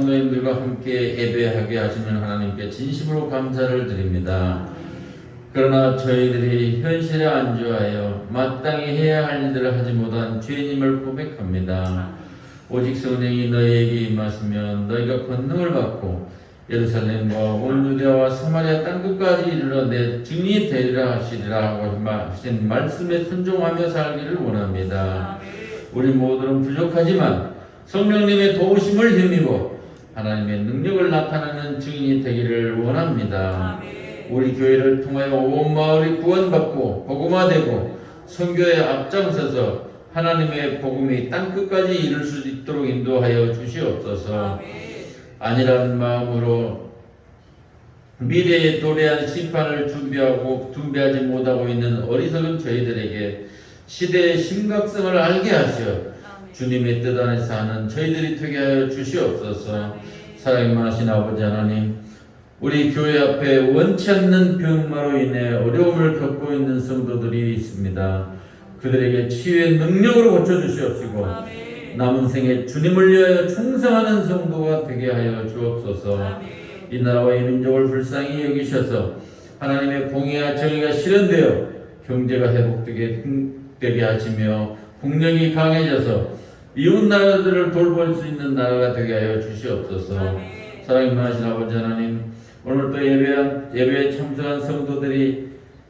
성도님들과 함께 예배하게 하시는 하나님께 진심으로 감사를 드립니다. 그러나 저희들이 현실에 안주하여 마땅히 해야 할 일들을 하지 못한 죄인임을 고백합니다. 오직 성령이 너희에게 임하시면 너희가 권능을 받고 예루살렘과 온 유대와 사마리아 땅끝까지 이르러 내 증인이 되리라 하시리라 하고 하신 말씀에 순종하며 살기를 원합니다. 우리 모두는 부족하지만 성령님의 도우심을 힘입어 하나님의 능력을 나타내는 증인이 되기를 원합니다. 우리 교회를 통하여 온 마을이 구원받고 복음화되고 선교에 앞장서서 하나님의 복음이 땅끝까지 이룰 수 있도록 인도하여 주시옵소서. 아니라는 마음으로 미래에 도래한 심판을 준비하지 못하고 있는 어리석은 저희들에게 시대의 심각성을 알게 하시어 주님의 뜻 안에서 하는 저희들이 되게 하여 주시옵소서. 사랑이 많으신 아버지 하나님, 우리 교회 앞에 원치 않는 병마로 인해 어려움을 겪고 있는 성도들이 있습니다. 그들에게 치유의 능력으로 고쳐주시옵시고 남은 생에 주님을 위하여 충성하는 성도가 되게 하여 주옵소서. 이 나라와 이 민족을 불쌍히 여기셔서 하나님의 공의와 정의가 실현되어 경제가 회복되게 하시며 국력이 강해져서 이웃 나라들을 돌볼 수 있는 나라가 되게 하여 주시옵소서. 사랑이 많으신 아버지 하나님, 오늘도 예배에 참석한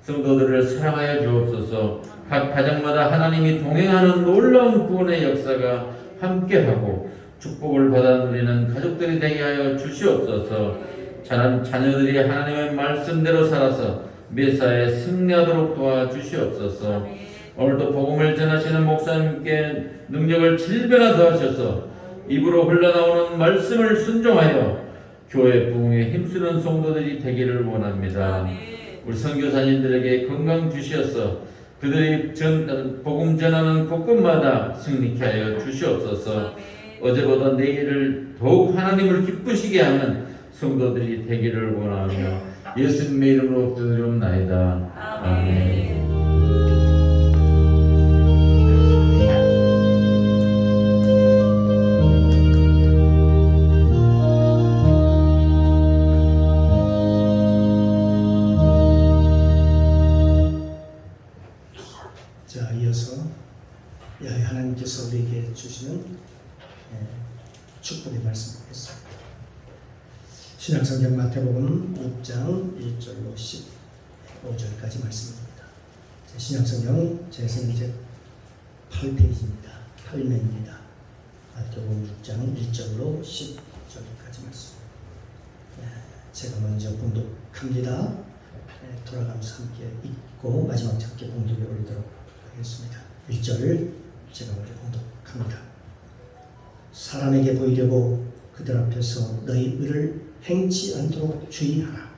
성도들을 사랑하여 주옵소서. 각 가정마다 하나님이 동행하는 놀라운 구원의 역사가 함께하고 축복을 받아 누리는 가족들이 되게 하여 주시옵소서. 자녀들이 하나님의 말씀대로 살아서 메사에 승리하도록 도와주시옵소서. 오늘도 복음을 전하시는 목사님께 능력을 7배나 더하셔서 입으로 흘러나오는 말씀을 순종하여 교회 부흥에 힘쓰는 성도들이 되기를 원합니다. 우리 선교사님들에게 건강 주시어서 그들이 복음 전하는 곳곳마다 승리케 하여 주시옵소서. 어제보다 내일을 더욱 하나님을 기쁘시게 하는 성도들이 되기를 원하며 예수님의 이름으로 기도드리옵나이다. 아멘. 자, 이어서 하나님께서 우리에게 주시는 축복의 말씀 보겠습니다. 신약성경 마태복음 6장 1절로 15절까지 말씀입니다. 신약성경 제 8페이지입니다. 8면입니다. 마태복음 6장 1절로 10절까지 말씀. 제가 먼저 봉독합니다. 돌아가면서 함께 읽고 마지막 함께 봉독에 올리도록 하겠습니다. 1절을 제가 먼저 봉독합니다. 사람에게 보이려고 그들 앞에서 너희 의를 행치 않도록 주의하라.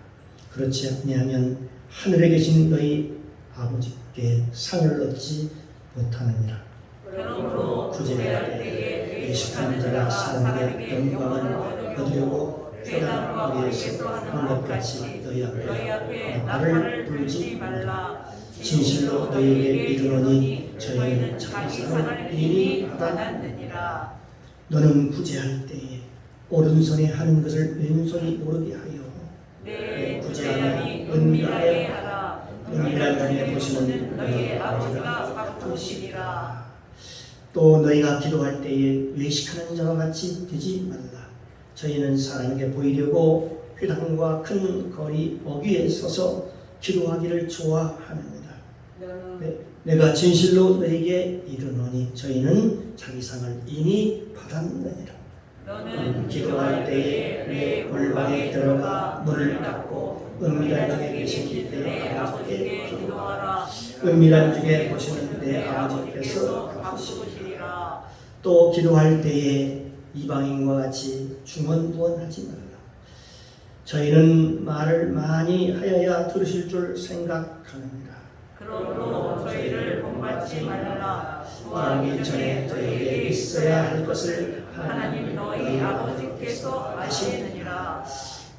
그렇지 아니하면 하늘에 계신 너희 아버지께 상을 얻지 못하느니라. 그러므로 구제할 때에 의식하는 자가 사람에게 영광을 얻으려고 회당 위에서 하는 것 같이 너희 앞에 나를 부르지 말라. 진실로 너희에게 이르노니 저희는 자기상을 이미 받았느니라. 너는 구제할 때에 오른손에 하는 것을 왼손이 모르게 하여 내 구제함이 은밀하게 하라. 은밀한 중에 보시는 너희 아버지가 바쁘시리라. 또 너희가 기도할 때에 외식하는 자와 같이 되지 말라. 저희는 사람에게 보이려고 회당과 큰 거리 어귀에 서서 기도하기를 좋아하느니라. 내가 진실로 너에게 이르노니 저희는 자기 상을 이미 받았느니라. 너는 기도할 때에 내 골방에 들어가 문을 닫고 은밀한 중에 계신 내 아버지께 기도하라. 은밀한 중에 보시는 내 아버지께서 갚으시리라. 또 기도할 때에 이방인과 같이 중언부언하지 말라. 저희는 말을 많이 하여야 들으실 줄 생각하느니라. 그러므로 저희를 본받지 말라. 구하기 전에 저희에게 있어야 할 것을 하나님 너희 아버지께서 아시느니라.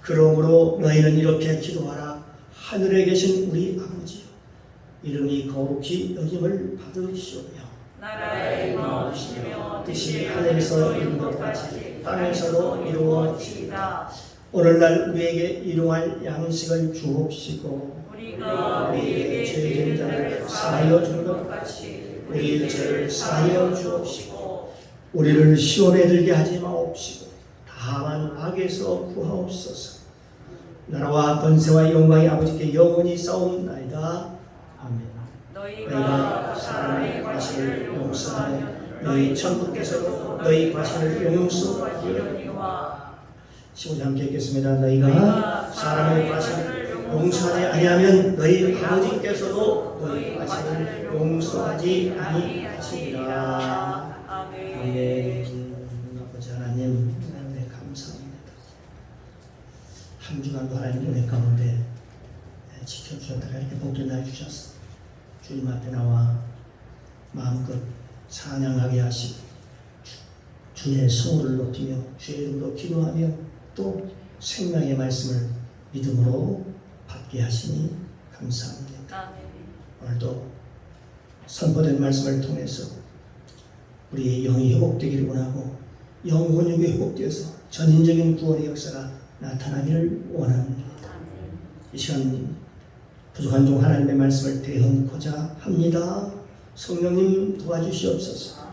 그러므로 너희는 이렇게 기도하라. 하늘에 계신 우리 아버지여, 이름이 거룩히 여김을 받으시오며 나라에 임하옵시며 뜻이 하늘에서 이룬 것 같이 땅에서도 이루어지이다. 오늘날 우리에게 일용할 양식을 주옵시고 우리가 우리에게 죄진 자를 사하여 준 것 같이 우리 죄를 사하여 주옵시고 우리를 시험에 들게 하지 마옵시고 다만 악에서 구하옵소서. 나라와 권세와 영광이 아버지께 영원히 싸움나이다. 아멘. 너희가 사람의 과실을 용서하면 너희 천국께서도 너희 과실을 용서하리로니와 15절 함께 읽겠습니다. 너희가 사람의 과실을 용서하지 아니하면 너희 아버지께서도 너희 과실을 용서하지 아니하시리라. 아멘. 아버지 하나님, 하나님 감사합니다. 한 주간도 하나님 은혜 가운데 지켜주셨다가 이렇게 복된 날 주셔서 주님 앞에 나와 마음껏 찬양하게 하시고 주의 성호를 높이며 주의 이름으로 기도하며 또 생명의 말씀을 믿음으로 받게 하시니 감사합니다. 오늘도 선포된 말씀을 통해서 우리의 영이 회복되기를 원하고 영혼육이 회복되어서 전인적인 구원의 역사가 나타나기를 원합니다. 이 시간 부족한 종 하나님의 말씀을 대언고자 합니다. 성령님 도와주시옵소서.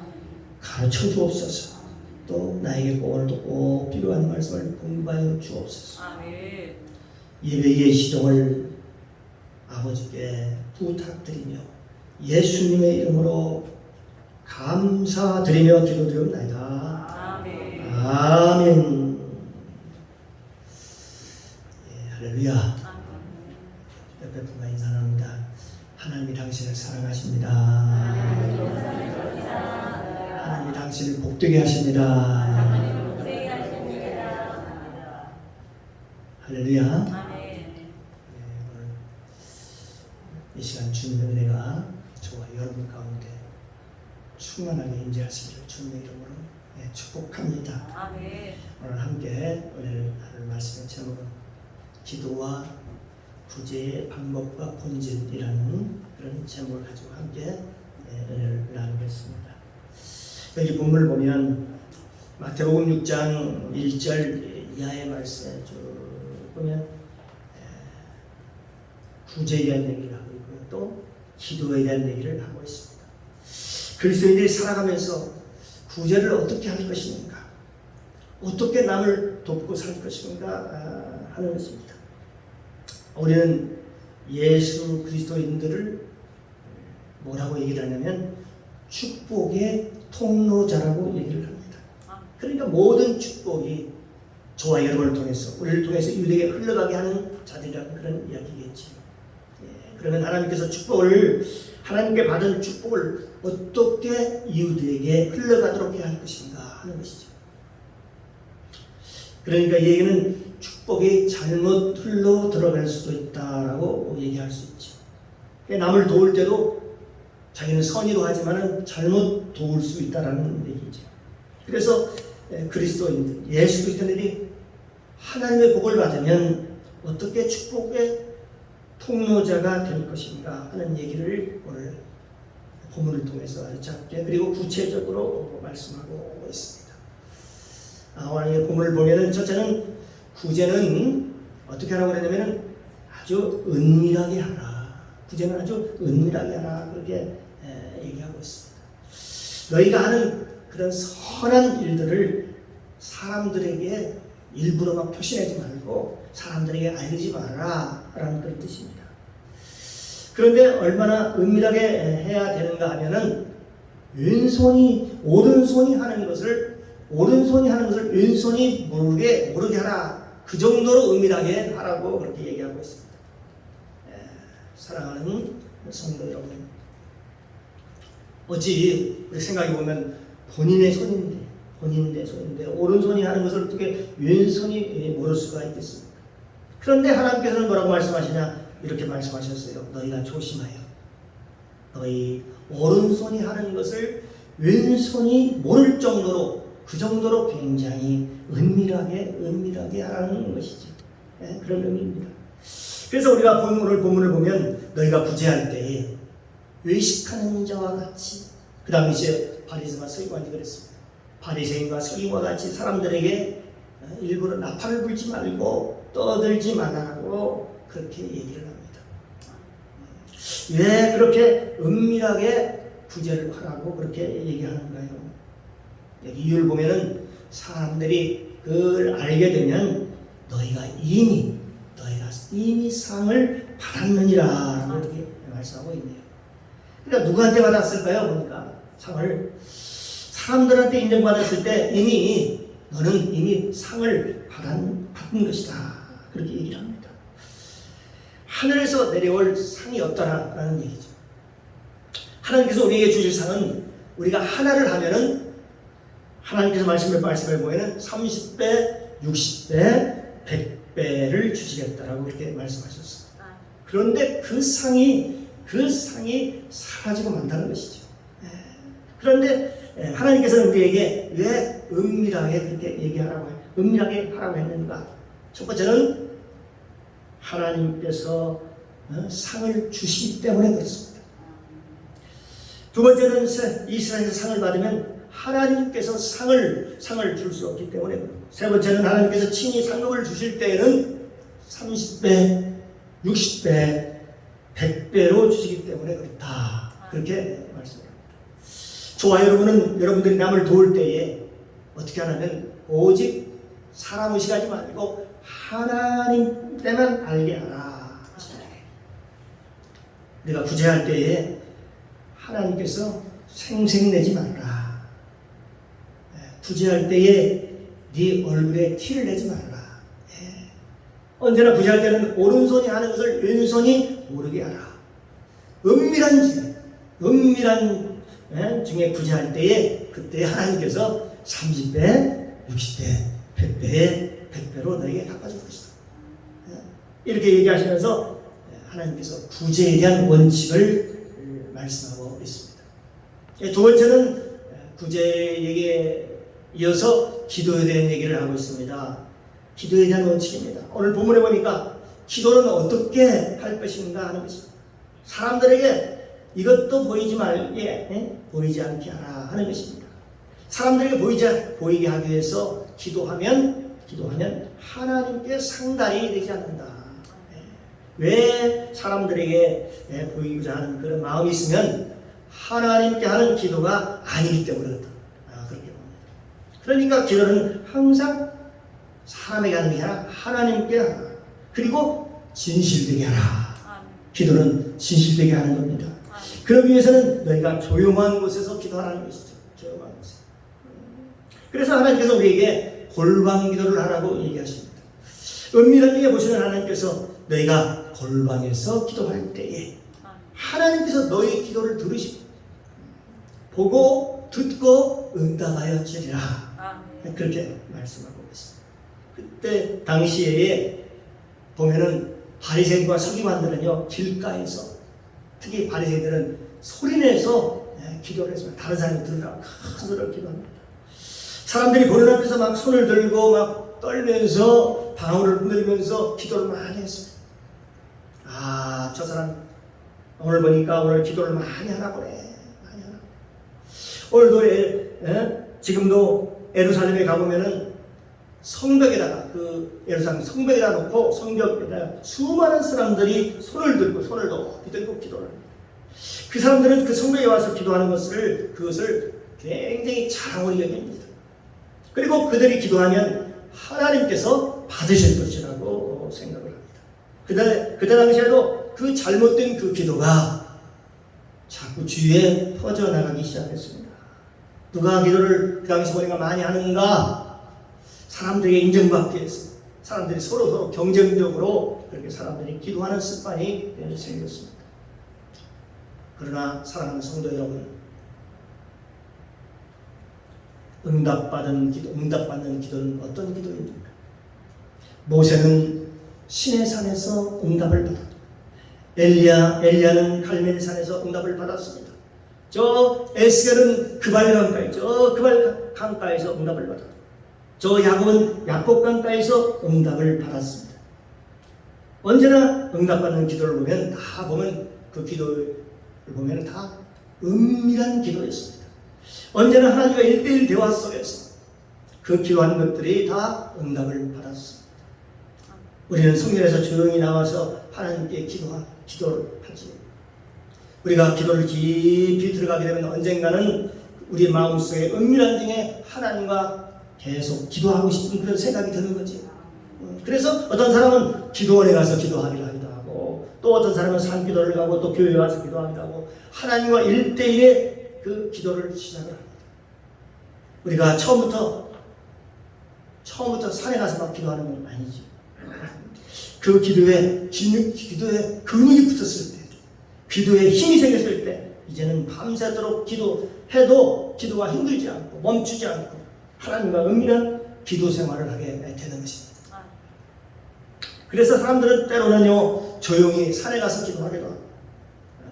가르쳐 주옵소서. 또 나에게 오늘도 꼭 필요한 말씀을 공부하여 주옵소서. 예배의 시종을 아버지께 부탁드리며 예수님의 이름으로 감사드리며 기도드리옵나이다. 아멘. 할렐루야. 옆에 분과 인사합니다. 하나님이 당신을 사랑하십니다. 하나님이 당신을 복되게 하십니다. 할렐루야. 오늘 이 시간 주님의 은혜가 저와 여러분 가운데 충만하게 임재하시기를 주님의 이름으로 축복합니다. 오늘 함께 은혜를 나눌 말씀의 제목은 기도와 구제의 방법과 본질이라는 그런 제목을 가지고 함께 은혜를 나누겠습니다. 여기 본문을 보면 마태복음 6장 1절 이하의 말씀에 쭉 보면 구제에 대한 얘기를 하고 있고요. 또 기도에 대한 얘기를 하고 있습니다. 그리스도인들이 살아가면서 구제를 어떻게 할 것인가, 어떻게 남을 돕고 살 것인가 하는 것입니다. 우리는 예수 그리스도인들을 뭐라고 얘기를 하냐면 축복의 통로자라고 얘기를 합니다. 그러니까 모든 축복이 저와 여러분을 통해서 우리를 통해서 유대에 흘러가게 하는 자들이라는 그런 이야기겠지. 그러면 하나님께서 하나님께 받은 축복을 어떻게 이웃에게 흘러가도록 해야 할 것인가 하는 것이죠. 그러니까 이 얘기는 축복이 잘못 흘러 들어갈 수도 있다라고 얘기할 수 있죠. 남을 도울 때도 자기는 선의로 하지만은 잘못 도울 수 있다라는 얘기죠. 그래서 그리스도인들, 예수 그리스도인들이 하나님의 복을 받으면 어떻게 축복의 통로자가 될 것인가 하는 얘기를 오늘 본문을 통해서 아주 짧게 그리고 구체적으로 말씀하고 있습니다. 오늘 본문을 보면은 첫째는 구제는 어떻게 하라고 그러냐면 아주 은밀하게 하라. 구제는 아주 은밀하게 하라. 그렇게 얘기하고 있습니다. 너희가 하는 그런 선한 일들을 사람들에게 일부러 막 표시하지 말고 사람들에게 알리지 마라 라는 그런 뜻입니다. 그런데 얼마나 은밀하게 해야 되는가 하면은 오른손이 하는 것을 왼손이 모르게 하라. 그 정도로 은밀하게 하라고 그렇게 얘기하고 있습니다. 사랑하는 성도 여러분, 어찌 우리 생각해 보면 본인의 손인데 오른손이 하는 것을 어떻게 왼손이 모를 수가 있겠습니까? 그런데 하나님께서는 뭐라고 말씀하시냐? 이렇게 말씀하셨어요. 너희가 조심하여 너희 오른손이 하는 것을 왼손이 모를 정도로 그 정도로 굉장히 은밀하게 하라는 것이죠. 그런 의미입니다. 그래서 우리가 오늘 본문을 보면 너희가 구제할 때에 외식하는 자와 같이, 그 당시에 바리새인과 서기관이 그랬습니다. 바리새인과 서기와 같이 사람들에게 일부러 나팔을 불지 말고 떠들지 말라고 그렇게 얘기를 합니다. 왜 그렇게 은밀하게 구제를 하라고 그렇게 얘기하는가요? 여기 이유를 보면은 사람들이 그걸 알게 되면 너희가 이미 상을 받았느니라 이렇게 말씀하고 있네요. 그러니까 누구한테 받았을까요? 보니까 상을 사람들한테 인정받았을 때 이미 너는 이미 상을 받은 것이다 그렇게 얘기를 합니다. 하늘에서 내려올 상이 없다라는 얘기죠. 하나님께서 우리에게 주실 상은 우리가 하나를 하면은 하나님께서 말씀을 보면은 30배, 60배, 100배를 주시겠다라고 그렇게 말씀하셨어요. 그런데 그 상이 사라지고 만다는 것이죠. 그런데 하나님께서는 우리에게 왜 은밀하게 그렇게 은밀하게 하라고 했는가? 첫 번째는 하나님께서 상을 주시기 때문에 그렇습니다. 두 번째는 이스라엘에서 상을 받으면 하나님께서 상을 줄 수 없기 때문에 그렇고, 세 번째는 하나님께서 친히 상급을 주실 때에는 30배, 60배, 100배로 주시기 때문에 그렇다. 그렇게 말씀합니다. 저와 여러분들이 남을 도울 때에 어떻게 하냐면 오직 사람 의식하지 말고 하나님 때만 알게 하라. 내가 구제할 때에 하나님께서 생색내지 말라. 구제할 때에 네 얼굴에 티를 내지 말라. 언제나 구제할 때는 오른손이 하는 것을 왼손이 모르게 하라. 은밀한 중에 구제할 때에 그때 하나님께서 30배, 60배, 100배로 너에게 갚아줄 것이다. 이렇게 얘기하시면서 하나님께서 구제에 대한 원칙을 말씀하고 있습니다. 두 번째는 구제에게 이어서 기도에 대한 얘기를 하고 있습니다. 기도에 대한 원칙입니다. 오늘 본문에 보니까 기도는 어떻게 할 것인가 하는 것입니다. 사람들에게 이것도 보이지 않게 하라 하는 것입니다. 사람들에게 보이게 하기 위해서 기도하면 하나님께 상달이 되지 않는다. 왜 사람들에게 보이고자 하는 그런 마음이 있으면 하나님께 하는 기도가 아니기 때문에 그렇다. 그렇게 봅니다. 그러니까 기도는 항상 사람에게 하는 게 아니라 하나님께 하라. 그리고 진실되게 하라. 기도는 진실되게 하는 겁니다. 그러기 위해서는 너희가 조용한 곳에서 기도하라는 것이죠. 조용한 곳에. 그래서 하나님께서 우리에게 골방 기도를 하라고 얘기하십니다. 은밀한 중에 보시면 하나님께서 너희가 골방에서 기도할 때에 하나님께서 너희 기도를 들으시고 보고 듣고 응답하여 주리라. 그렇게 말씀하고 있습니다. 그때 당시에 보면은 바리새인과 서기관들은요 길가에서 특히 바리새인들은 소리내서 기도를 했습니다. 다른 사람이 들으라고 큰 소리로 기도합니다. 사람들이 보는 앞에서 막 손을 들고 막 떨면서 방울을 흔들면서 기도를 많이 했습니다. 저 사람 오늘 보니까 오늘 기도를 많이 하나 보네. 많이 하나. 오늘도 지금도 예루살렘에 가보면은 성벽에다가 예루살렘 성벽에다 놓고 성벽에다 수많은 사람들이 손을 높이 들고 기도를 합니다. 그 사람들은 그 성벽에 와서 기도하는 그것을 굉장히 자랑으로 여깁니다. 그리고 그들이 기도하면 하나님께서 받으실 것이라고 생각을 합니다. 그때 당시에도 그 잘못된 그 기도가 자꾸 주위에 퍼져나가기 시작했습니다. 누가 기도를 그 당시 보니까 많이 하는가? 사람들에게 인정받기 위해서 사람들이 서로 경쟁적으로 그렇게 사람들이 기도하는 습관이 생겼습니다. 그러나 사랑하는 성도 여러분, 응답받는 기도는 어떤 기도입니까? 모세는 신의 산에서 응답을 받았고 엘리야는 갈멜산에서 응답을 받았습니다. 저 에스겔은 그발 강가에서 응답을 받았고 저 야곱은 야곱 강가에서 응답을 받았습니다. 언제나 응답받는 기도를 보면 그 기도를 보면 다 은밀한 기도였습니다. 언제나 하나님과 1대1 대화 속에서 그 기도한 것들이 다 응답을 받았습니다. 우리는 성전에서 조용히 나와서 하나님께 기도를 하지. 우리가 기도를 깊이 들어가게 되면 언젠가는 우리 마음속에 은밀한 중에 하나님과 계속 기도하고 싶은 그런 생각이 드는 거지. 그래서 어떤 사람은 기도원에 가서 기도하기도 하고, 또 어떤 사람은 산기도를 가고, 또 교회에 와서 기도하기도 하고, 하나님과 1대1의 그 기도를 시작을 합니다. 우리가 처음부터 산에 가서 막 기도하는 건 아니지. 그 기도에 근육이 붙었을 때, 기도에 힘이 생겼을 때, 이제는 밤새도록 기도해도 기도가 힘들지 않고 멈추지 않고 하나님과 은밀한 기도 생활을 하게 되는 것입니다. 그래서 사람들은 때로는요, 조용히 산에 가서 기도하기도 하고,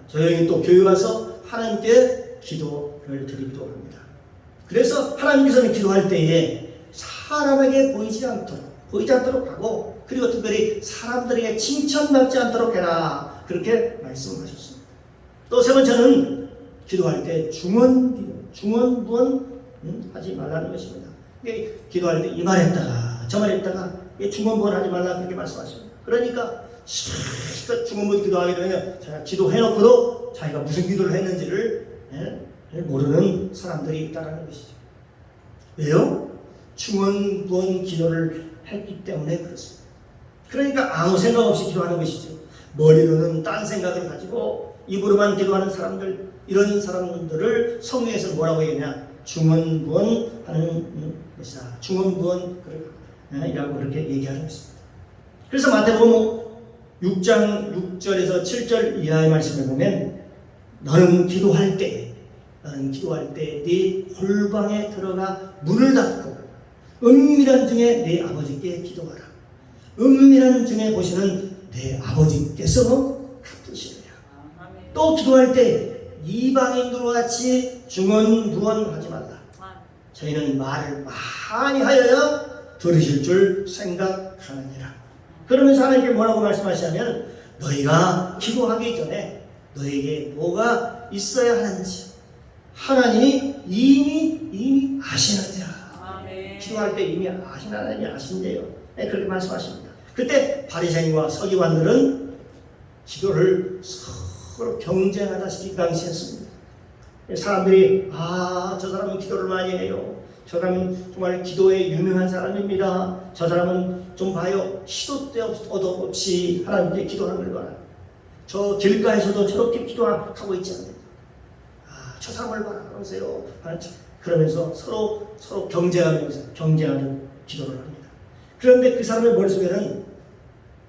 조용히 또 교회 가서 하나님께 기도를 드리기도 합니다. 그래서 하나님께서는 기도할 때에 사람에게 보이지 않도록 하고, 그리고 특별히 사람들에게 칭찬받지 않도록 해라, 그렇게 말씀하셨습니다. 또 세 번째는 기도할 때 중언부언 하지 말라는 것입니다. 기도할 때 이 말 했다가 저 말 했다가 중언부언 하지 말라, 그렇게 말씀하십니다. 그러니까 중언부언 기도하게 되면 자기가 기도해놓고도 자기가 무슨 기도를 했는지를 모르는 사람들이 있다는 것이죠. 왜요? 중언부언 기도를 했기 때문에 그렇습니다. 그러니까 아무 생각 없이 기도하는 것이죠. 머리로는 딴 생각을 가지고 입으로만 기도하는 사람들, 이런 사람들을 성경에서 뭐라고 얘기하냐? 중언부언하는 것이다. 중언부언이라고 그렇게 얘기하는 것입니다. 그래서 마태복음 6장 6절에서 7절 이하의 말씀을 보면, 너는 기도할 때 네 골방에 들어가 문을 닫고 은밀한 중에 네 아버지께 기도하라. 은밀한 중에 보시는 내 아버지께서 갚으시리라. 또 기도할 때 이방인들과 같이 중언부언하지 말라. 저희는 말을 많이 하여야 들으실 줄 생각하느니라. 그러면서 하나님께 뭐라고 말씀하시냐면, 너희가 기도하기 전에 너에게 뭐가 있어야 하는지 하나님이 이미 아시느니라. 기도할 때 이미 아시는 하나님이 아신대요. 그렇게 말씀하십니다. 그때 바리새인과 서기관들은 기도를 서로 경쟁하다시피 그 당시 했습니다. 사람들이 저 사람은 기도를 많이 해요. 저 사람은 정말 기도에 유명한 사람입니다. 저 사람은 좀 봐요, 시도 때도 없이 하나님께 기도하는 걸 봐라. 저 길가에서도 저렇게 기도하고 있지 않나요? 저 사람을 봐라 그러세요. 그러면서 서로 경쟁하는 기도를 합니다. 그런데 그 사람의 머릿속에는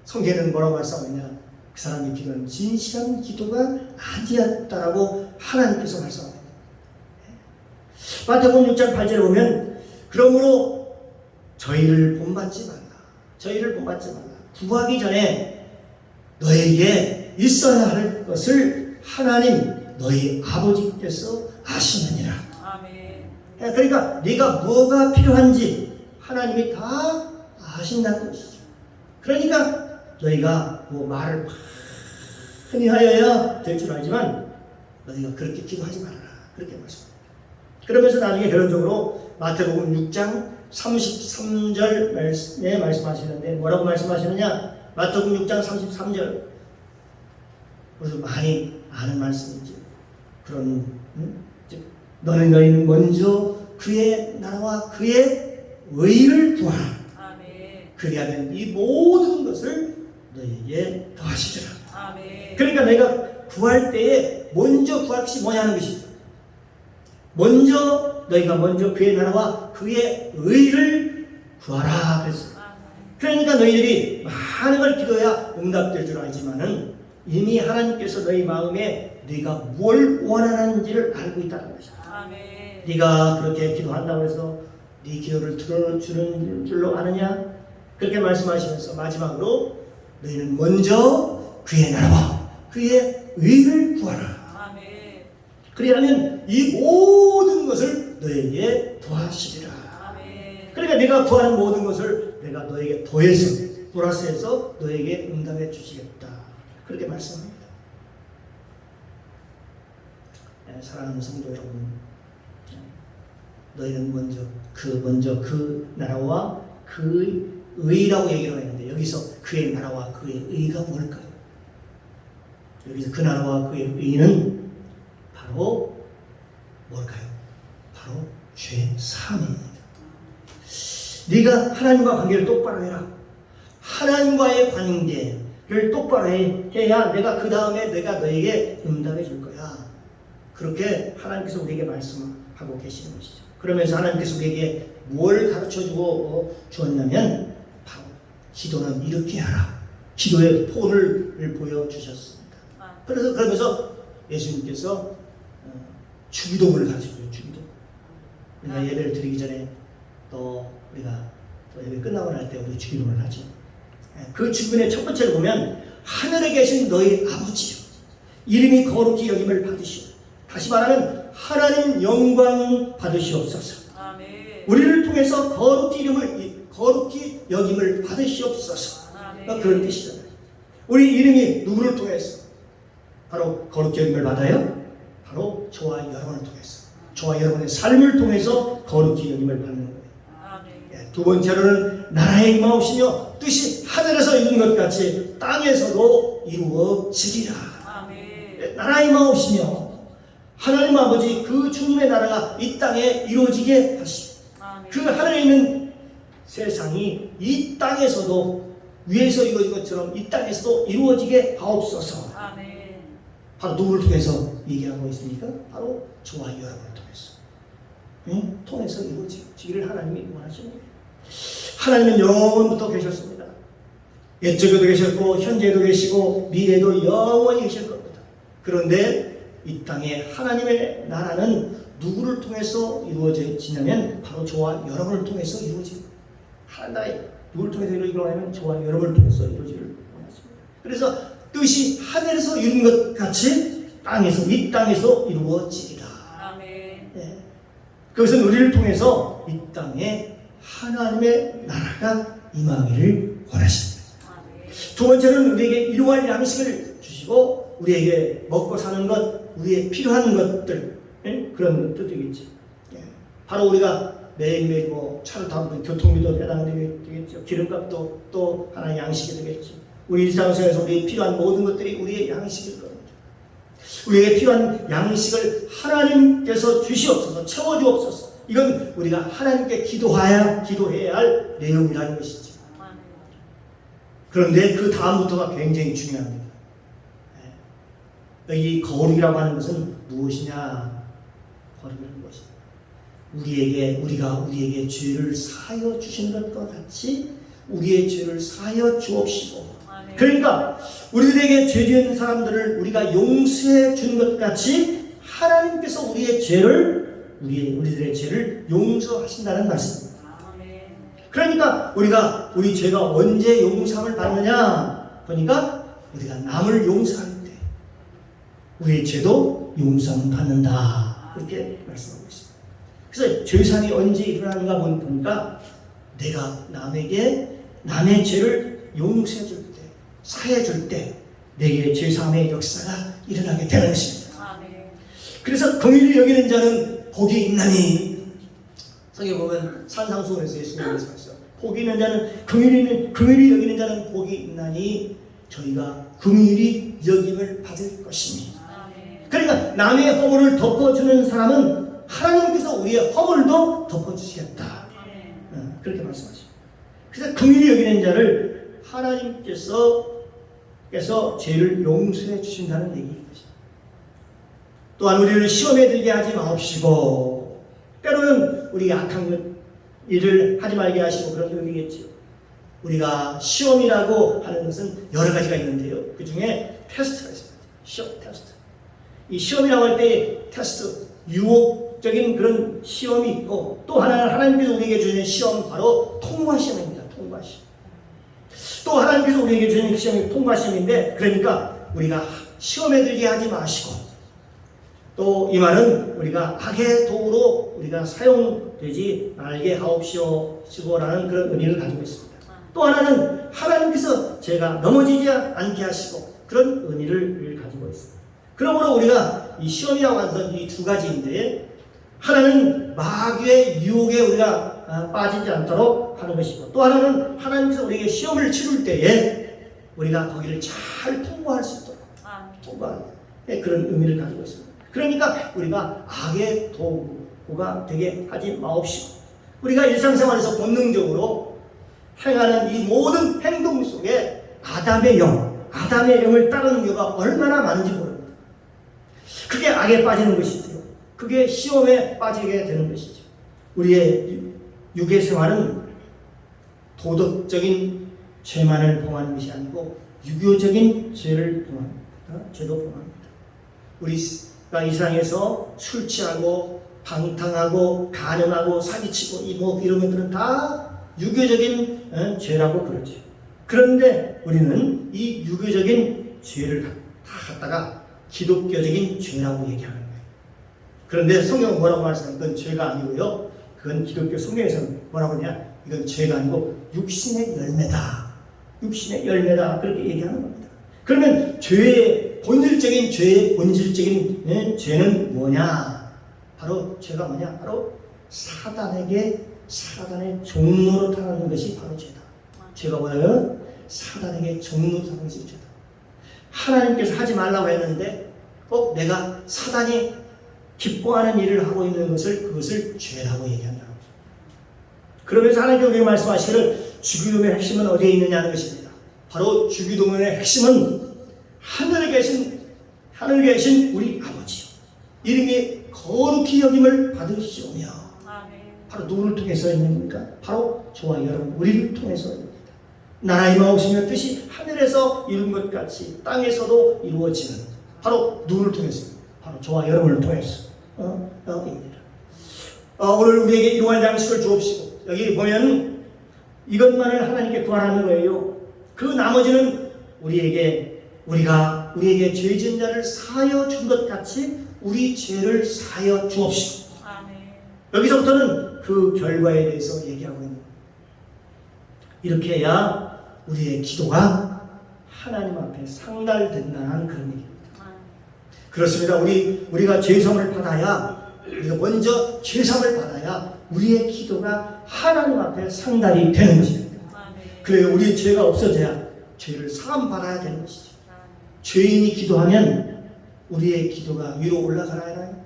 성경에는 뭐라고 말씀하느냐? 그 사람의 기도는 진실한 기도가 아니었다라고 하나님께서 말씀합니다. 마태복음 6장 8절에 보면, 그러므로 저희를 본받지 말라. 구하기 전에 너에게 있어야 할 것을 하나님 너희 아버지께서 아시느니라. 그러니까 네가 뭐가 필요한지 하나님이 다 아신다는 것이죠. 그러니까 너희가 뭐 말을 많이 하여야 될 줄 알지만 너희가 그렇게 기도하지 말아라, 그렇게 말씀합니다. 그러면서 나중에 결론적으로 마태복음 6장 33절 말씀에 말씀하시는데, 뭐라고 말씀하시느냐? 마태복음 6장 33절, 그래서 많이 아는 말씀이죠. 너희는 먼저 그의 나라와 그의 의를 구하라. 그리하면 이 모든 것을 너희에게 더하시리라. 그러니까 내가 구할 때에 먼저 구할 것이 뭐냐는 것이죠. 너희가 먼저 그의 나라와 그의 의를 구하라 그랬어요. 그러니까 너희들이 많은 걸 기도해야 응답될 줄 알지만은 이미 하나님께서 너희 마음에 네가 뭘 원하는지를 알고 있다는 것이다. 네가 그렇게 기도한다고 해서 네 기도를 들어주는 줄로 아느냐? 그렇게 말씀하시면서 마지막으로 너희는 먼저 그의 나라와 그의 의를 구하라. 그리하면 이 모든 것을 너에게 더하시리라. 그러니까 네가 구하는 모든 것을 내가 너에게 더해서 플러스해서 너에게 응답해 주시겠다, 그렇게 말씀합니다. 사랑하는 성도 여러분, 너희는 먼저 그 나라와 그의 의라고 얘기를 했는데 여기서 그의 나라와 그의 의가 뭘까요? 여기서 그 나라와 그의 의는 바로 뭘까요? 바로 죄 사함입니다. 네가 하나님과 관계를 똑바로 해라. 하나님과의 관계를 똑바로 해야 내가 그 다음에 내가 너에게 응답해 줄 거야. 그렇게 하나님께서 우리에게 말씀하고 계시는 것이죠. 그러면서 하나님께서 우리에게 뭘 가르쳐 주었냐면 바로 기도는 이렇게 하라. 기도의 폰을 보여주셨습니다. 그러면서 예수님께서 주기도문을 가르쳐줘요. 주기도. 우리가 예배를 드리기 전에 또 우리가 또 예배 끝나고 날 때 우리 주기도문을 하죠. 그 주기도문의 첫 번째를 보면 하늘에 계신 너희 아버지요 이름이 거룩히 여김을 받으시오. 다시 말하면 하나님 영광 받으시옵소서. 아멘. 우리를 통해서 거룩히 여김을 받으시옵소서. 그런 뜻이잖아요. 우리 이름이 누구를 통해서 바로 거룩히 여김을 받아요? 바로 저와 여러분을 통해서, 저와 여러분의 삶을 통해서 거룩히 여김을 받는 거예요. 두 번째로는 나라의 임하옵시며 뜻이 하늘에서 이룬 것 같이 땅에서도 이루어지리라. 나라의 임하옵시며 하나님 아버지 그 주님의 나라가 이 땅에 이루어지게 하시고 그 하늘에 있는 세상이 이 땅에서도 위에서 이루어진 것처럼 이 땅에서도 이루어지게 하옵소서. 바로 누구를 통해서 얘기하고 있습니까? 바로 저와 여러분을 통해서. 통해서 이루어지기를 하나님이 원하시는 거예요. 하나님은 영원부터 계셨습니다. 옛적에도 계셨고 현재도 계시고 미래도 영원히 계실 겁니다. 그런데 이 땅에 하나님의 나라는 누구를 통해서 이루어지냐면 바로 저와 여러분을 통해서 이루어집니다. 하나님 누구를 통해서 이루어지기로 하면 저와 여러분을 통해서 이루어지기를 원하십니다. 그래서 뜻이 하늘에서 이룬 것 같이 땅에서 이 땅에서 이루어지리라. 네. 그것은 우리를 통해서 이 땅에 하나님의 나라가 임하기를 원하십니다. 두 번째는 우리에게 일용할 양식을 주시고 우리에게 먹고 사는 것, 우리의 필요한 것들, 그런 뜻이겠죠. 바로 우리가 매일매일 차를 타면 교통비도 해당되겠죠. 기름값도 또 하나의 양식이 되겠죠. 우리 일상생활에서 우리의 필요한 모든 것들이 우리의 양식일 겁니다. 우리에게 필요한 양식을 하나님께서 주시옵소서, 채워주옵소서. 이건 우리가 하나님께 기도해야 할 내용이라는 것이죠. 그런데 그 다음부터가 굉장히 중요합니다. 이 거룩이라고 하는 것은 무엇이냐? 거룩이라는 것이 우리가 우리에게 죄를 사하여 주신 것과 같이 우리의 죄를 사하여 주옵시고, 그러니까 우리들에게 죄 지은 사람들을 우리가 용서해 준 것 같이 하나님께서 우리들의 죄를 용서하신다는 말씀입니다. 그러니까 우리 죄가 언제 용서함을 받느냐 보니까 우리가 남을 용서할 때 우리의 죄도 용서함을 받는다, 그렇게 말씀하고 있습니다. 그래서 죄산이 언제 일어나는가 보니까 내가 남의 죄를 용서해 줄 때, 사해 줄 때 내게 죄사함의 역사가 일어나게 되는 것입니다. 그래서 긍휼히 여기는 자는 복이 있나니, 성경에 보면 산상수훈에서 예수님이 말씀하셨어요. 복이 있는 자는 긍휼히 여기는 자는 복이 있나니 저희가 긍휼히 여김을 받을 것이니. 그러니까 남의 허물을 덮어주는 사람은 하나님께서 우리의 허물도 덮어주시겠다, 그렇게 말씀하십니다. 그래서 긍휼히 여기는 자를 하나님께서 죄를 용서해 주신다는 얘기입니다. 또한 우리를 시험에 들게 하지 마옵시고, 때로는 우리가 악한 일을 하지 말게 하시고 그런 의미겠죠. 우리가 시험이라고 하는 것은 여러 가지가 있는데요. 그 중에 테스트가 있습니다. 시험 테스트. 이 시험이라고 할 때 테스트, 유혹적인 그런 시험이 있고, 또 하나는 하나님께서 우리에게 주시는 시험, 바로 통과 시험입니다. 통과 시험. 또 하나님께서 우리에게 주시는 시험이 통과 시험인데, 그러니까 우리가 시험에 들게 하지 마시고, 또 이 말은 우리가 악의 도구로 우리가 사용되지 말게 하옵시오라는 그런 의미를 가지고 있습니다. 또 하나는 하나님께서 제가 넘어지지 않게 하시고, 그런 의미를 가지고 있습니다. 그러므로 우리가 이 시험이라고 하는 이 두 가지인데, 하나는 하나는 마귀의 유혹에 우리가 빠지지 않도록 하는 것이고, 또 하나는 하나님께서 우리에게 시험을 치룰 때에 우리가 거기를 잘 통과할 수 있도록 통과하는 그런 의미를 가지고 있습니다. 그러니까 우리가 악의 도구가 되게 하지 마옵시고, 우리가 일상생활에서 본능적으로 행하는 이 모든 행동 속에 아담의 영을 따르는 경우가 얼마나 많은지 모릅니다. 그게 악에 빠지는 것이죠. 그게 시험에 빠지게 되는 것이죠. 우리의 육의 생활은 도덕적인 죄만을 범하는 것이 아니고 유교적인 죄를 범합니다. 죄도 범합니다. 우리가 이 세상에서 술 취하고 방탕하고 간음하고 사기치고 이런 것들은 다 유교적인 죄라고 그러죠. 그런데 우리는 이 유교적인 죄를 다 갖다가 기독교적인 죄라고 얘기하는 거예요. 그런데 성경은 뭐라고 말씀하냐면 그건 죄가 아니고요. 그건 기독교 성경에서는 뭐라고 하냐? 이건 죄가 아니고 육신의 열매다. 육신의 열매다. 그렇게 얘기하는 겁니다. 그러면 죄의 본질적인 죄는 뭐냐? 바로 죄가 뭐냐? 바로 사단의 종로로 타는 것이 바로 죄다. 죄가 뭐예요? 사단에게 종로로 타는 것이 죄다. 하나님께서 하지 말라고 했는데 꼭 내가 사단이 기뻐하는 일을 하고 있는 그것을 죄라고 얘기한다는 거죠. 그러면서 하나님께서 우리에게 말씀하시기를 주기도문의 핵심은 어디에 있느냐는 것입니다. 바로 주기도문의 핵심은 하늘에 계신 우리 아버지 이름이 거룩히 여김을 받으시오며, 바로 누구를 통해서 있습니까? 바로 저와 여러분 우리를 통해서입니다. 나라 임하옵시며 뜻이 하늘에서 이룬 것 같이 땅에서도 이루어지는, 바로 누구를 통해서? 바로 저와 여러분을 통해서 입니다. 오늘 우리에게 이러한 양식을 주옵시고, 여기 보면 이것만을 하나님께 구하라는 거예요. 그 나머지는 우리가 우리에게 죄 지은 자를 사하여 준 것 같이 우리 죄를 사하여 주옵시고. 여기서부터는 그 결과에 대해서 얘기하고 있는 거예요. 이렇게 해야 우리의 기도가 하나님 앞에 상달된다는 그런 얘기입니다. 그렇습니다. 우리가 죄사함을 받아야, 우리가 먼저 죄사함을 받아야 우리의 기도가 하나님 앞에 상달이 되는 것입니다. 그래요. 우리의 죄가 없어져야 죄를 사함 받아야 되는 것이죠. 죄인이 기도하면 우리의 기도가 위로 올라가나요?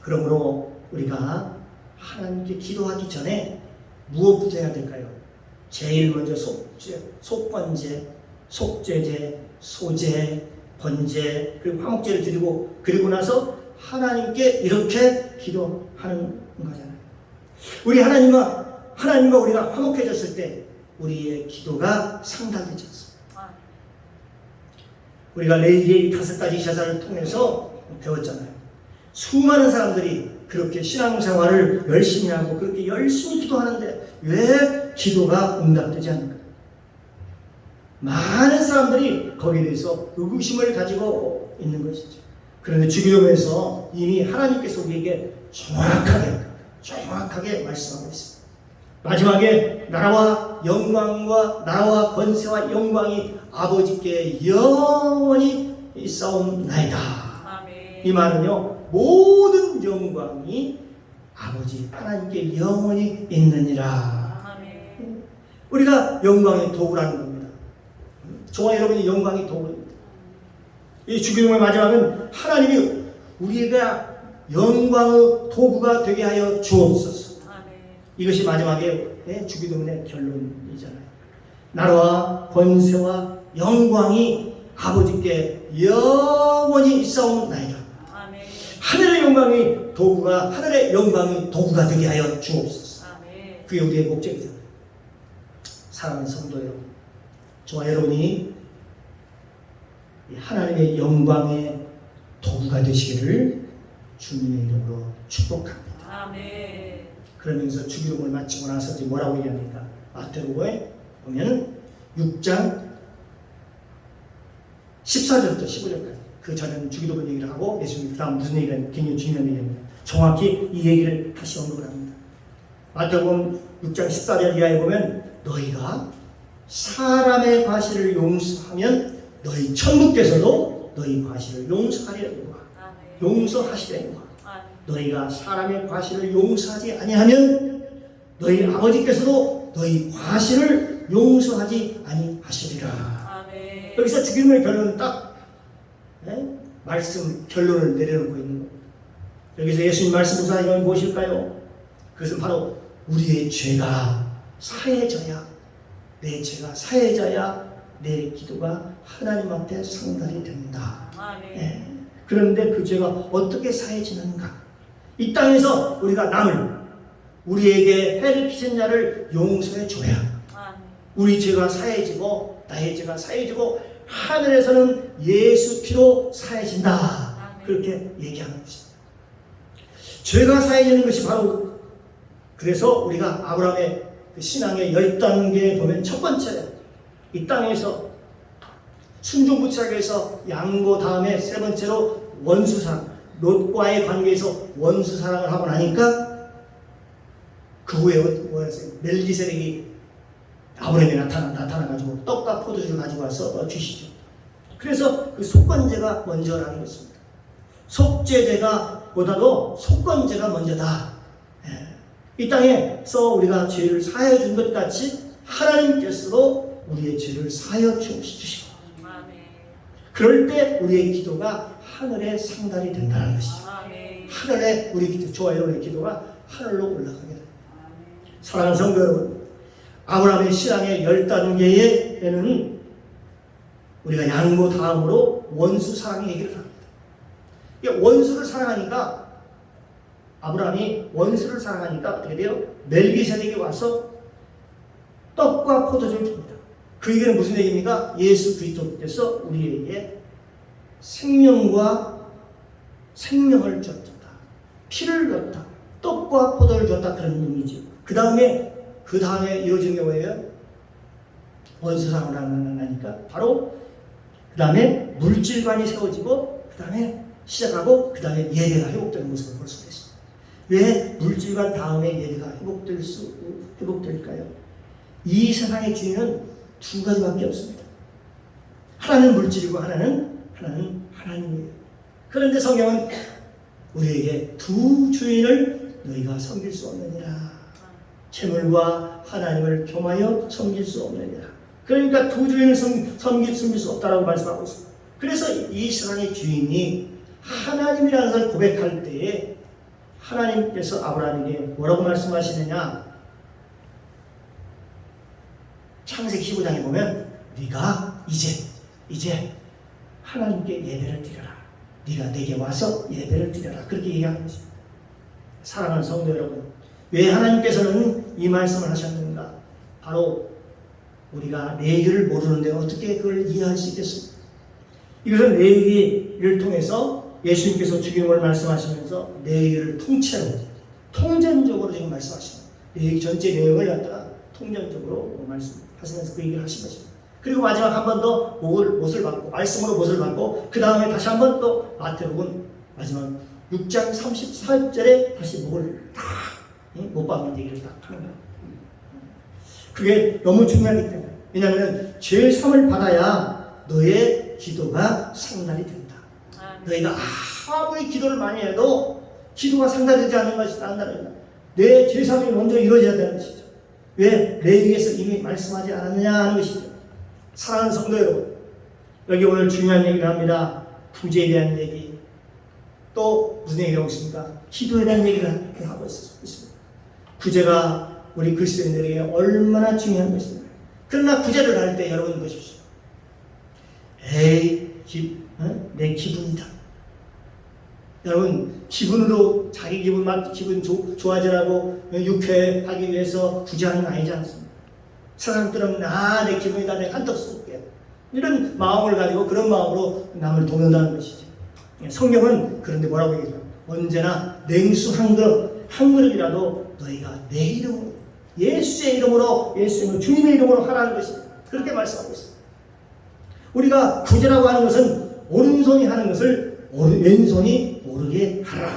그러므로 우리가 하나님께 기도하기 전에 무엇부터 해야 될까요? 제일 먼저 속번제, 속죄제, 소제, 번제, 그리고 화목제를 드리고, 그리고 나서 하나님께 이렇게 기도하는 거잖아요. 우리 하나님과 우리가 화목해졌을 때 우리의 기도가 상달되지 않습니다. 우리가 레위기의 5가지 제사를 통해서 배웠잖아요. 수많은 사람들이 그렇게 신앙생활을 열심히 하고 그렇게 열심히 기도하는데 왜 기도가 응답되지 않는가? 많은 사람들이 거기에 대해서 의구심을 가지고 있는 것이죠. 그런데 주기도문에서 이미 하나님께서 우리에게 정확하게 말씀하고 있습니다. 마지막에 나라와 권세와 영광이 아버지께 영원히 있사옵나이다. 이 말은요, 모든 영광이 아버지 하나님께 영원히 있느니라. 우리가 영광의 도구라는 겁니다. 저와 여러분이 영광의 도구입니다. 이 주기도문의 마지막은 하나님이 우리가 영광의 도구가 되게 하여 주옵소서. 이것이 마지막에 주기도문의 결론이잖아요. 나라와 권세와 영광이 아버지께 영원히 있사옵나이다. 하늘의 영광이 도구가 되게 하여 주옵소서. 그게 우리의 목적이잖아요. 사랑하는 성도 여러분, 저와 여러분이 하나님의 영광의 도구가 되시기를 주님의 이름으로 축복합니다. 그러면서 주기도문을 마치고 나서 이제 뭐라고 얘기합니까? 마태복음에 보면 6장 14절부터 15절까지 그 전에는 주기도문 얘기를 하고 예수님 그 다음 무슨 얘기를 굉장히 중요한 얘기입니다. 정확히 이 얘기를 다시 언급을 합니다. 마태복음 6장 14절 이하에 보면 너희가 사람의 과실을 용서하면 너희 천국께서도 너희 과실을 용서하리라. 용서하시려는 거. 너희가 사람의 과실을 용서하지 아니하면 너희 아버지께서도 너희 과실을 용서하지 아니하시리라. 아멘. 여기서 주님의 결론은 딱 말씀 결론을 내려놓고 있는 거예요. 여기서 예수님 말씀 우선 무엇일까요? 그것은 바로 우리의 죄가 사해져야, 내 죄가 사해져야 내 기도가 하나님 앞에 상달이 된다. 아멘. 그런데 그 죄가 어떻게 사해지는가? 이 땅에서 우리가 남을, 우리에게 해를 끼친 자를 용서해 줘야 아멘. 우리 죄가 사해지고 나의 죄가 사해지고 하늘에서는 예수 피로 사해진다. 그렇게 얘기하는 것입니다. 죄가 사해지는 것이 바로, 그래서 우리가 아브라함의 그 신앙의 10단계에 보면 첫 번째, 이 땅에서 순종부착에서 양보 다음에 세 번째로 원수사랑, 롯과의 관계에서 원수사랑을 하고 나니까 그 후에 뭐였어요? 멜기세덱이 아브라함에 나타나가지고 떡과 포도주를 가지고 와서 주시죠. 그래서 그 속건제가 먼저라는 것입니다. 속죄제가 보다도 속건제가 먼저다. 이 땅에서 우리가 죄를 사하여 준 것 같이 하나님께서도 우리의 죄를 사하여 주시고, 그럴 때 우리의 기도가 하늘에 상달이 된다는 것이죠. 하늘에 우리 기도, 저와 여러분의 기도가 하늘로 올라가게 됩니다. 사랑하는 성도 여러분, 아브라함의 신앙의 10단계에는 우리가 양보 다음으로 원수 사랑 얘기를 합니다. 원수를 사랑하니까, 아브라함이 원수를 사랑하니까 어떻게 돼요? 멜기세덱이 와서 떡과 포도주를 줍니다. 그 얘기는 무슨 얘기입니까? 예수 그리스도께서 우리에게 생명과 생명을 줬다, 피를 줬다, 떡과 포도를 줬다, 그런 의미죠. 그 다음에 이루어진 게 뭐예요? 원수상을 하니까 바로 그 다음에 물질관이 세워지고, 그 다음에 시작하고, 그 다음에 예배가 회복되는 모습을 볼 수가 있습니다. 왜 물질관 다음에 예배가 회복될까요? 이 세상의 주인은 두 가지밖에 없습니다. 하나는 물질이고 하나는 하나님이에요. 그런데 성경은 우리에게 두 주인을 너희가 섬길 수 없느니라. 재물과 하나님을 겸하여 섬길 수 없느니라. 그러니까 두 주인을 섬길 수 없다라고 말씀하고 있습니다. 그래서 이 세상의 주인이 하나님이라는 것을 고백할 때에 하나님께서 아브라함에게 뭐라고 말씀하시느냐? 창세기 15장에 보면 네가 이제 하나님께 예배를 드려라. 네가 내게 와서 예배를 드려라. 그렇게 얘기하는 것입니다. 사랑하는 성도 여러분, 왜 하나님께서는 이 말씀을 하셨는가? 바로 우리가 레위기를 모르는데 어떻게 그걸 이해할 수 있겠습니까? 이것은 레위기를 통해서 예수님께서 주님을 말씀하시면서 레위기를 통째로 통전적으로 지금 말씀하십니다. 레위기 전체 내용을 갖다가 통전적으로 말씀하시면서 그 얘기를 하신 것입니다. 그리고 마지막 한 번 더 못을 받고, 말씀으로 못을 받고, 그 다음에 다시 한 번 또 마태복음 마지막 6장 34절에 다시 목을 딱 못 받는 얘기를 딱 하는 거예요. 그게 너무 중요하기 때문에. 왜냐하면 죄3을 받아야 너의 기도가 상달이 된다. 너희가 아무리 기도를 많이 해도 기도가 상달되지 않는 것이 안다는, 내 죄3이 먼저 이루어져야 되는 것이죠. 왜? 레위기에서 이미 말씀하지 않았느냐 하는 것이죠. 사랑하는 성도 여러분, 여기 오늘 중요한 얘기를 합니다. 구제에 대한 얘기, 또 무슨 얘기를 하고 있습니까? 기도에 대한 얘기를 하고 있습니다. 구제가 우리 그리스도인들에게 얼마나 중요한 것입니다. 그러나 구제를 할 때 여러분 보십시오. 내 기분이다. 여러분, 기분으로 자기 기분 좋아지라고 유쾌하기 위해서 구제하는 건 아니지 않습니까? 사람들은 내 기분이다, 내 한턱 쏠게, 이런 마음을 가지고 그런 마음으로 남을 돕는다는 것이죠. 성경은 그런데 뭐라고 얘기해요? 언제나 냉수 한 그릇이라도 너희가 내 이름으로, 예수의 이름으로, 주님의 이름으로 하라는 것입니다. 그렇게 말씀하고 있습니다. 우리가 구제라고 하는 것은 오른손이 하는 것을 왼손이 모르게 하라.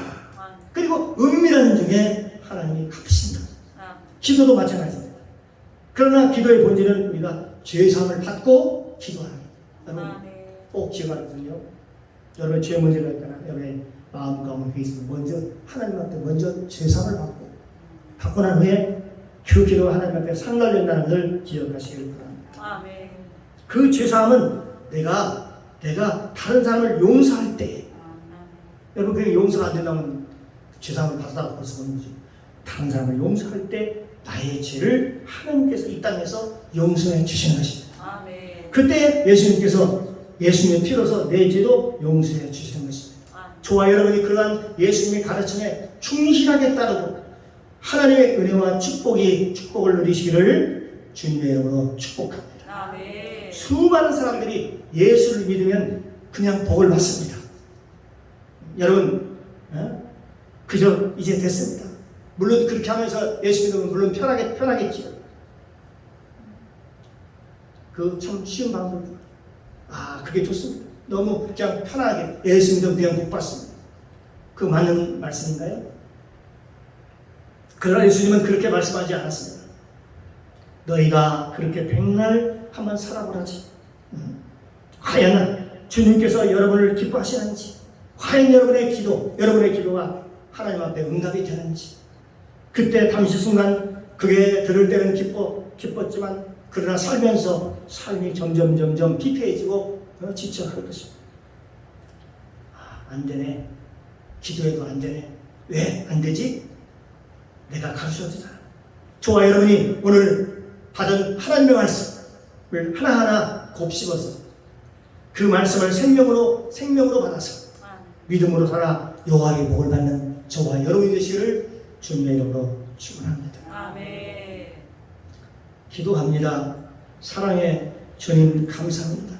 그리고 은밀한 중에 하나님이 갚으신다. 기도도 마찬가지입니다. 그러나 기도의 본질은 우리가 죄사함을 받고 기도하는, 여러분 꼭 기억하거든요. 여러분 죄 문제가 있거나 여러분의 마음 가운데서 먼저 하나님 앞에 먼저 제사를 받고 난 후에 그 기도 하나님 앞에 상달된다는 것을 기억하시길 바랍니다. 아멘. 그 죄사함은 내가 다른 사람을 용서할 때, 여러분 그게 용서가 안 된다면 죄사함을 받았다고 벌써 보는 거죠. 다른 사람을 용서할 때 나의 죄를 하나님께서 이 땅에서 용서해 주시는 것입니다. 아멘. 그때 예수님께서 예수님의 피로서 내 죄도 용서해 주시는 것입니다. 저와 여러분이 그러한 예수님의 가르침에 충실하게 따르고 하나님의 은혜와 축복을 누리시기를 주님의 이름으로 축복합니다. 아멘. 수많은 사람들이 예수를 믿으면 그냥 복을 받습니다. 여러분, 그저 이제 됐습니다. 물론 그렇게 하면서 예수 믿으면 물론 편하겠지요. 그 참 쉬운 방법이에요. 그게 좋습니다. 너무 그냥 편하게 예수 믿으면 그냥 복 받습니다. 그 맞는 말씀인가요? 그러나 예수님은 그렇게 말씀하지 않았습니다. 너희가 그렇게 백날 한번 살아보라지. 과연 주님께서 여러분을 기뻐하시는지, 과연 여러분의 기도가 하나님 앞에 응답이 되는지. 그때 당시 순간 그게 들을 때는 기뻤지만 그러나 살면서 삶이 점점 피폐해지고 지쳐갈 것입니다. 안 되네. 기도해도 안 되네. 왜 안 되지? 내가 가르쳐주잖아. 저와 여러분이 오늘 받은 하나님의 말씀을 하나하나 곱씹어서 그 말씀을 생명으로 받아서 믿음으로 살아 여호와의 복을 받는 저와 여러분이 되시기를 주님의 이름으로 축원합니다. 아멘. 기도합니다. 사랑의 주님 감사합니다.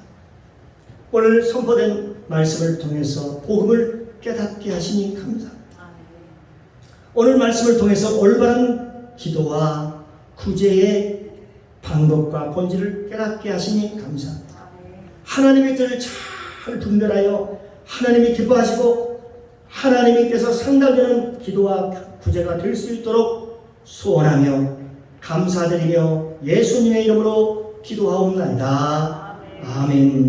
오늘 선포된 말씀을 통해서 복음을 깨닫게 하시니 감사합니다. 오늘 말씀을 통해서 올바른 기도와 구제의 방법과 본질을 깨닫게 하시니 감사합니다. 하나님의 뜻을 잘 분별하여 하나님이 기뻐하시고 하나님께서 상달되는 기도와 구제가 될 수 있도록 소원하며 감사드리며 예수님의 이름으로 기도하옵나이다. 아멘.